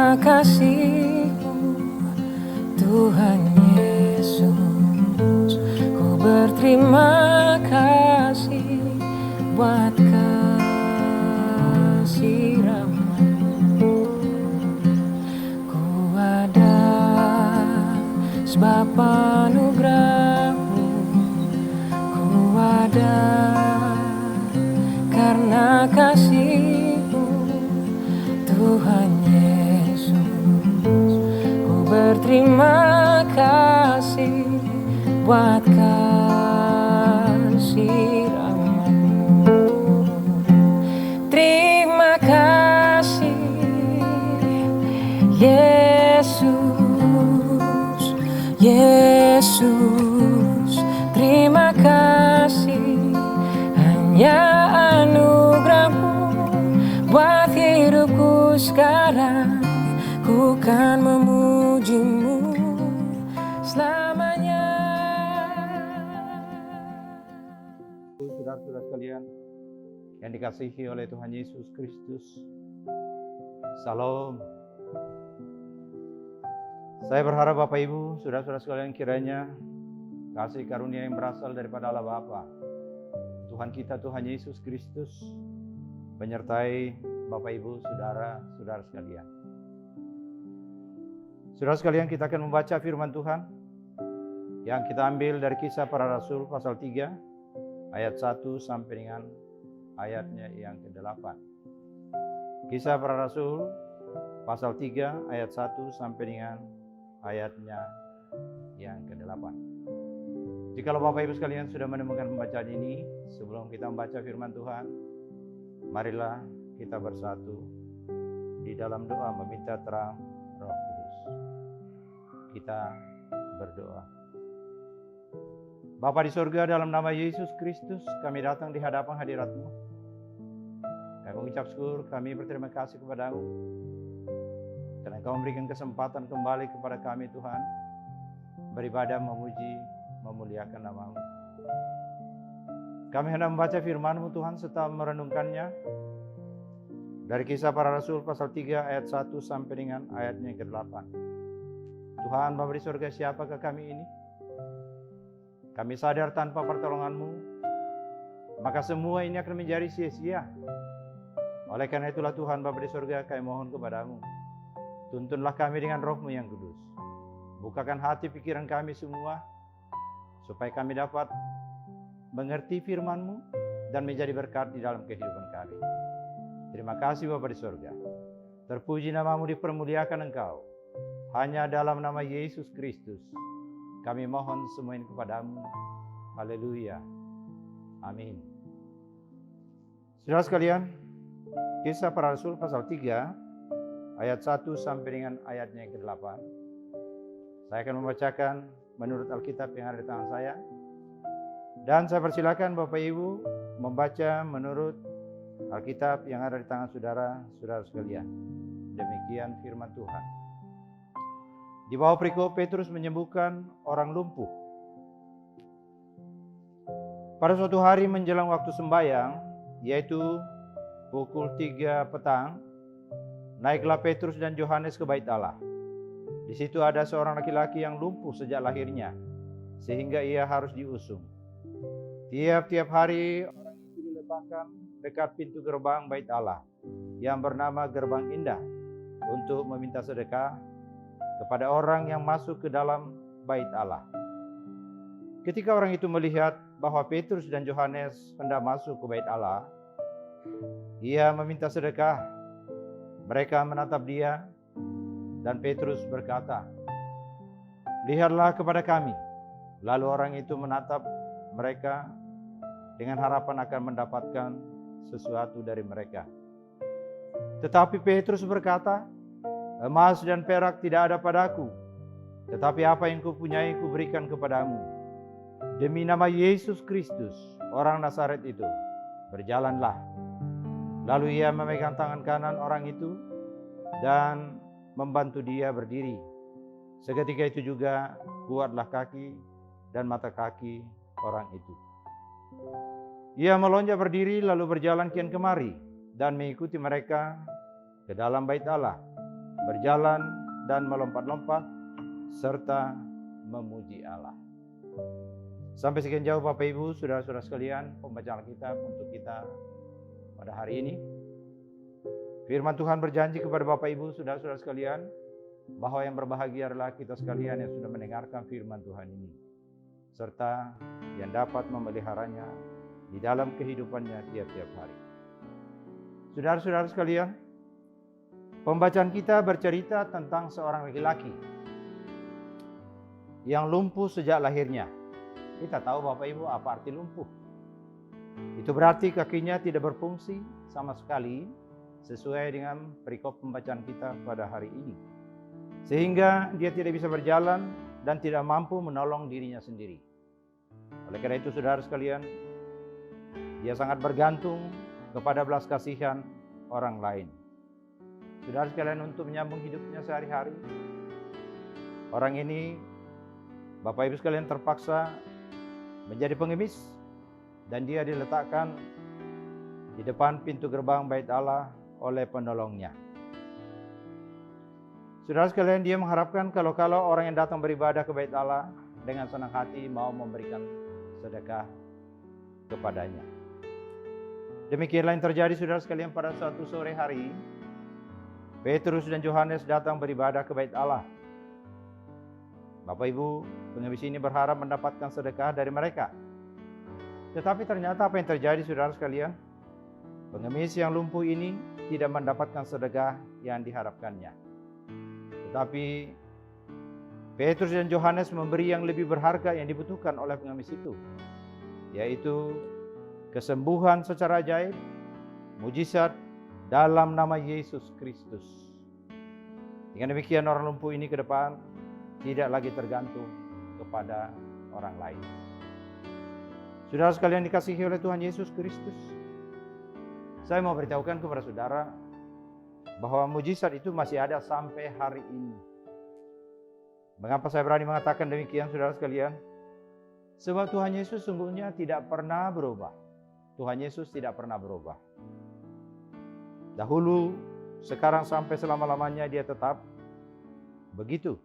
Karena kasih-Mu Tuhan Yesus, ku berterima kasih buat kasih rahmat-Mu. Ku ada sebab anugerah-Mu, ku ada karena kasih-Mu Tuhan Yesus, ku berterima kasih buat kasih rahmat-Mu. Terima kasih Yesus, Yesus, terima kasih. Hanya anugerah-Mu buat hidupku sekarang, ku kan memuji-Mu selamanya. Saudara-saudara sekalian yang dikasihi oleh Tuhan Yesus Kristus, Salam. Saya berharap Bapak Ibu, saudara-saudara sekalian, kiranya kasih karunia yang berasal daripada Allah Bapa, Tuhan kita Tuhan Yesus Kristus, menyertai Bapak Ibu, saudara-saudara sekalian. Saudara sekalian, kita akan membaca firman Tuhan yang kita ambil dari Kisah Para Rasul pasal 3 ayat 1 sampai dengan ayatnya yang ke-8. Kisah Para Rasul pasal 3 ayat 1 sampai dengan ayatnya yang ke-8. Jikalau Bapak Ibu sekalian sudah menemukan pembacaan ini, sebelum kita membaca firman Tuhan, marilah kita bersatu di dalam doa meminta terang Roh Kudus. Kita berdoa. Bapa di surga, dalam nama Yesus Kristus, kami datang di hadapan hadirat-Mu. Kami mengucap syukur, kami berterima kasih kepada-Mu karena Engkau memberikan kesempatan kembali kepada kami, Tuhan, beribadah, memuji, memuliakan nama-Mu. Kami hendak membaca firman-Mu, Tuhan, serta merenungkannya dari Kisah Para Rasul pasal 3 ayat 1 sampai dengan ayatnya ke-8. Tuhan, Bapa di surga, siapakah kami ini? Kami sadar tanpa pertolongan-Mu, maka semua ini akan menjadi sia-sia. Oleh karena itulah Tuhan, Bapa di surga, kami mohon kepada-Mu, tuntunlah kami dengan Roh-Mu yang kudus. Bukakan hati pikiran kami semua, supaya kami dapat mengerti firman-Mu dan menjadi berkat di dalam kehidupan kami. Terima kasih Bapa di surga. Terpuji nama-Mu, dipermuliakan Engkau. Hanya dalam nama Yesus Kristus kami mohon semua ini kepada-Mu. Haleluya. Amin. Saudara sekalian, Kisah Para Rasul pasal 3 ayat 1 sampai dengan ayatnya yang ke-8. Saya akan membacakan menurut Alkitab yang ada di tangan saya. Dan saya persilakan Bapak Ibu membaca menurut Alkitab yang ada di tangan saudara-saudara sekalian. Demikian firman Tuhan. Di bawah perikop, Petrus menyembuhkan orang lumpuh. Pada suatu hari menjelang waktu sembahyang, yaitu pukul 3 petang, naiklah Petrus dan Yohanes ke bait Allah. Di situ ada seorang laki-laki yang lumpuh sejak lahirnya, sehingga ia harus diusung. Tiap-tiap hari orang itu diletakkan dekat pintu gerbang bait Allah, yang bernama Gerbang Indah, untuk meminta sedekah kepada orang yang masuk ke dalam bait Allah. Ketika orang itu melihat bahwa Petrus dan Yohanes hendak masuk ke bait Allah, ia meminta sedekah. Mereka menatap dia, dan Petrus berkata, "Lihatlah kepada kami." Lalu orang itu menatap mereka dengan harapan akan mendapatkan sesuatu dari mereka. Tetapi Petrus berkata, "Emas dan perak tidak ada padaku, tetapi apa yang kupunyai kuberikan kepadamu. Demi nama Yesus Kristus, orang Nazaret itu, berjalanlah." Lalu ia memegang tangan kanan orang itu dan membantu dia berdiri. Seketika itu juga kuatlah kaki dan mata kaki orang itu. Ia melonjak berdiri lalu berjalan kian kemari dan mengikuti mereka ke dalam bait Allah. berjalan dan melompat-lompat, serta memuji Allah. Sampai sekian jauh Bapak Ibu, saudara-saudara sekalian, pembacaan Alkitab untuk kita pada hari ini. Firman Tuhan berjanji kepada Bapak Ibu, saudara-saudara sekalian, bahwa yang berbahagia adalah kita sekalian yang sudah mendengarkan firman Tuhan ini, serta yang dapat memeliharanya di dalam kehidupannya tiap-tiap hari. Saudara-saudara sekalian, pembacaan kita bercerita tentang seorang laki-laki yang lumpuh sejak lahirnya. Kita tahu Bapak Ibu apa arti lumpuh. Itu berarti kakinya tidak berfungsi sama sekali sesuai dengan perikop pembacaan kita pada hari ini. Sehingga dia tidak bisa berjalan dan tidak mampu menolong dirinya sendiri. Oleh karena itu saudara sekalian, dia sangat bergantung kepada belas kasihan orang lain. Saudara sekalian, untuk menyambung hidupnya sehari-hari, orang ini, Bapak Ibu sekalian, terpaksa menjadi pengemis, dan dia diletakkan di depan pintu gerbang Bait Allah oleh penolongnya. Saudara sekalian, dia mengharapkan kalau orang yang datang beribadah ke Bait Allah dengan senang hati mau memberikan sedekah kepadanya. Demikianlah yang terjadi saudara sekalian pada suatu sore hari. Petrus dan Yohanes datang beribadah ke Bait Allah. Bapak Ibu, pengemis ini berharap mendapatkan sedekah dari mereka. Tetapi ternyata apa yang terjadi saudara sekalian? Pengemis yang lumpuh ini tidak mendapatkan sedekah yang diharapkannya. Tetapi Petrus dan Yohanes memberi yang lebih berharga yang dibutuhkan oleh pengemis itu, yaitu kesembuhan secara ajaib, mujizat dalam nama Yesus Kristus. Dengan demikian orang lumpuh ini ke depan tidak lagi tergantung kepada orang lain. Saudara sekalian dikasihi oleh Tuhan Yesus Kristus, saya mau beritahukan kepada saudara bahwa mujizat itu masih ada sampai hari ini. Mengapa saya berani mengatakan demikian saudara sekalian? Sebab Tuhan Yesus sungguhnya tidak pernah berubah. Tuhan Yesus tidak pernah berubah. Dahulu, sekarang sampai selama-lamanya dia tetap begitu.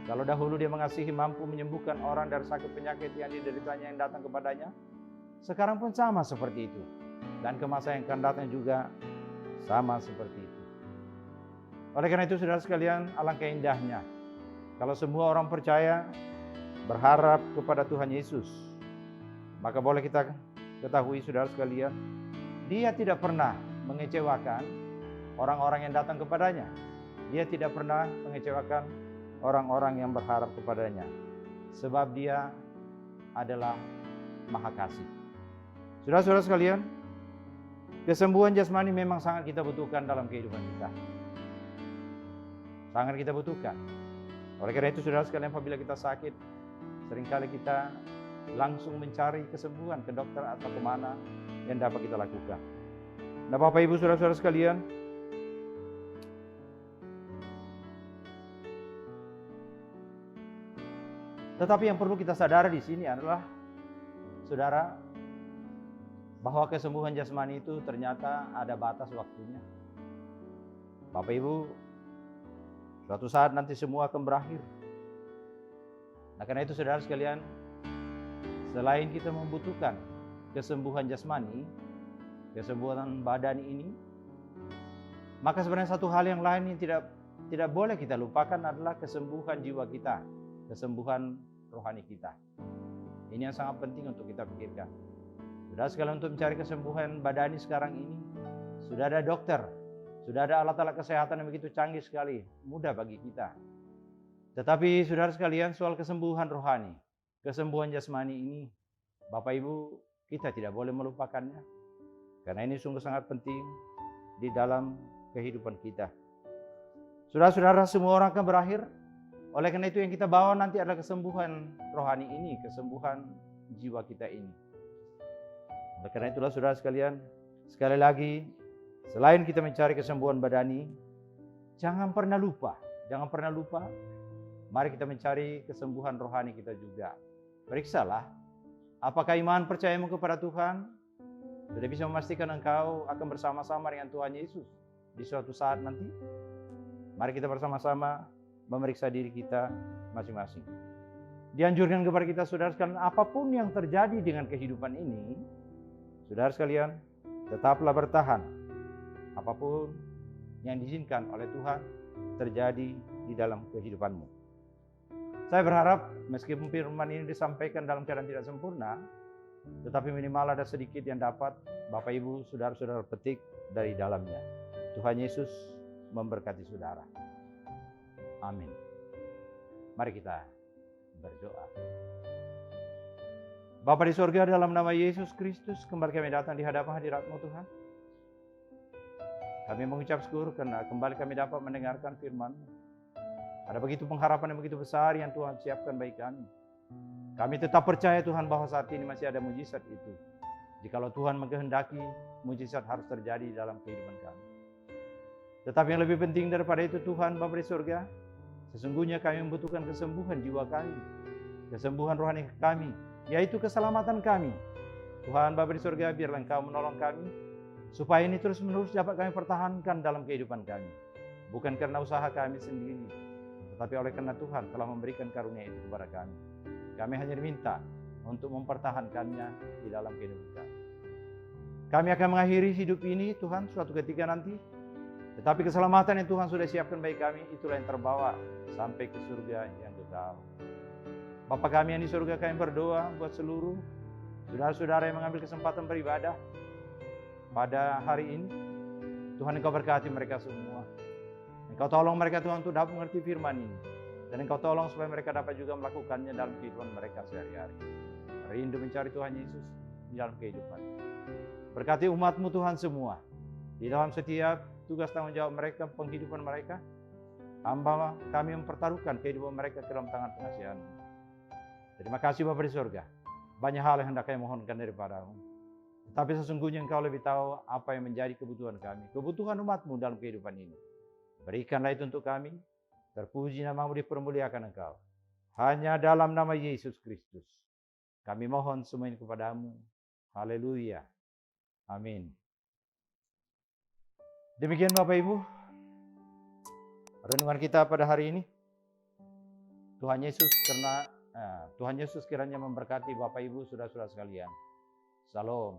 Kalau dahulu dia mengasihi, mampu menyembuhkan orang dari sakit penyakit yang dideritanya yang datang kepadanya, sekarang pun sama seperti itu. Dan ke masa yang akan datang juga sama seperti itu. Oleh karena itu saudara sekalian, alangkah indahnya kalau semua orang percaya berharap kepada Tuhan Yesus. Maka boleh kita ketahui saudara sekalian, dia tidak pernah mengecewakan orang-orang yang datang kepadanya. Dia tidak pernah mengecewakan orang-orang yang berharap kepadanya, sebab dia adalah Maha Kasih. Saudara-saudara sekalian, kesembuhan jasmani memang sangat kita butuhkan dalam kehidupan kita. Sangat kita butuhkan. Oleh karena itu saudara sekalian, apabila kita sakit, seringkali kita langsung mencari kesembuhan ke dokter atau kemana yang dapat kita lakukan. Nah Bapak Ibu saudara-saudara sekalian, tetapi yang perlu kita sadari di sini adalah, saudara, bahwa kesembuhan jasmani itu ternyata ada batas waktunya. Bapak Ibu, suatu saat nanti semua akan berakhir. Nah karena itu saudara sekalian, selain kita membutuhkan kesembuhan jasmani, kesembuhan badan ini, maka sebenarnya satu hal yang lain yang tidak boleh kita lupakan adalah kesembuhan jiwa kita, kesembuhan rohani kita. Ini yang sangat penting untuk kita pikirkan. Sudah sekalian, untuk mencari kesembuhan badani sekarang ini, sudah ada dokter, sudah ada alat-alat kesehatan yang begitu canggih sekali, mudah bagi kita. Tetapi saudara sekalian, soal kesembuhan rohani, kesembuhan jasmani ini, Bapak Ibu, kita tidak boleh melupakannya. Karena ini sungguh sangat penting di dalam kehidupan kita. Saudara-saudara, semua orang akan berakhir. Oleh karena itu yang kita bawa nanti adalah kesembuhan rohani ini, kesembuhan jiwa kita ini. Oleh karena itulah saudara sekalian, sekali lagi, selain kita mencari kesembuhan badani, jangan pernah lupa, mari kita mencari kesembuhan rohani kita juga. Periksalah, apakah iman percayamu kepada Tuhan sudah bisa memastikan engkau akan bersama-sama dengan Tuhan Yesus di suatu saat nanti? Mari kita bersama-sama memeriksa diri kita masing-masing. Dianjurkan kepada kita saudara sekalian, apapun yang terjadi dengan kehidupan ini, saudara sekalian, tetaplah bertahan. Apapun yang diizinkan oleh Tuhan terjadi di dalam kehidupanmu. Saya berharap meskipun firman ini disampaikan dalam keadaan tidak sempurna, tetapi minimal ada sedikit yang dapat Bapak Ibu, saudara-saudara petik dari dalamnya. Tuhan Yesus memberkati saudara. Amin. Mari kita berdoa. Bapa di surga, dalam nama Yesus Kristus, kembali kami datang di hadapan hadirat-Mu Tuhan. Kami mengucap syukur karena kembali kami dapat mendengarkan firman-Mu. Ada begitu pengharapan yang begitu besar yang Tuhan siapkan bagi kami. Kami tetap percaya Tuhan bahwa saat ini masih ada mujizat itu. Jikalau Tuhan mengkehendaki, mujizat harus terjadi dalam kehidupan kami. Tetapi yang lebih penting daripada itu Tuhan Bapa di surga, sesungguhnya kami membutuhkan kesembuhan jiwa kami, kesembuhan rohani kami, yaitu keselamatan kami. Tuhan Bapa di surga, biarlah Engkau menolong kami, supaya ini terus-menerus dapat kami pertahankan dalam kehidupan kami. Bukan karena usaha kami sendiri, tetapi oleh karena Tuhan telah memberikan karunia itu kepada kami. Kami hanya diminta untuk mempertahankannya di dalam kehidupan kami. Kami akan mengakhiri hidup ini Tuhan suatu ketika nanti, tetapi keselamatan yang Tuhan sudah siapkan bagi kami, itulah yang terbawa sampai ke surga yang kekal. Bapa kami yang di surga, kami berdoa buat seluruh saudara-saudara yang mengambil kesempatan beribadah pada hari ini. Tuhan, Engkau berkati mereka semua. Engkau tolong mereka Tuhan untuk dapat mengerti firman ini. Dan Engkau tolong supaya mereka dapat juga melakukannya dalam kehidupan mereka sehari-hari. Rindu mencari Tuhan Yesus di dalam kehidupan. Berkati umat-Mu Tuhan semua. Di dalam setiap tugas tanggung jawab mereka, penghidupan mereka. Hamba kami mempertaruhkan kehidupan mereka ke dalam tangan pengasihan-Mu. Terima kasih Bapa di surga. Banyak hal yang hendak kami mohonkan daripada-Mu. Tapi sesungguhnya Engkau lebih tahu apa yang menjadi kebutuhan kami. Kebutuhan umat-Mu dalam kehidupan ini. Berikanlah itu untuk kami. Terpuji nama-Mu, dipermuliakan Engkau. Hanya dalam nama Yesus Kristus kami mohon semua ini kepada-Mu. Haleluya. Amin. Demikian Bapak Ibu, renungan kita pada hari ini. Tuhan Yesus kiranya memberkati Bapak Ibu, saudara-saudara sekalian. Salam.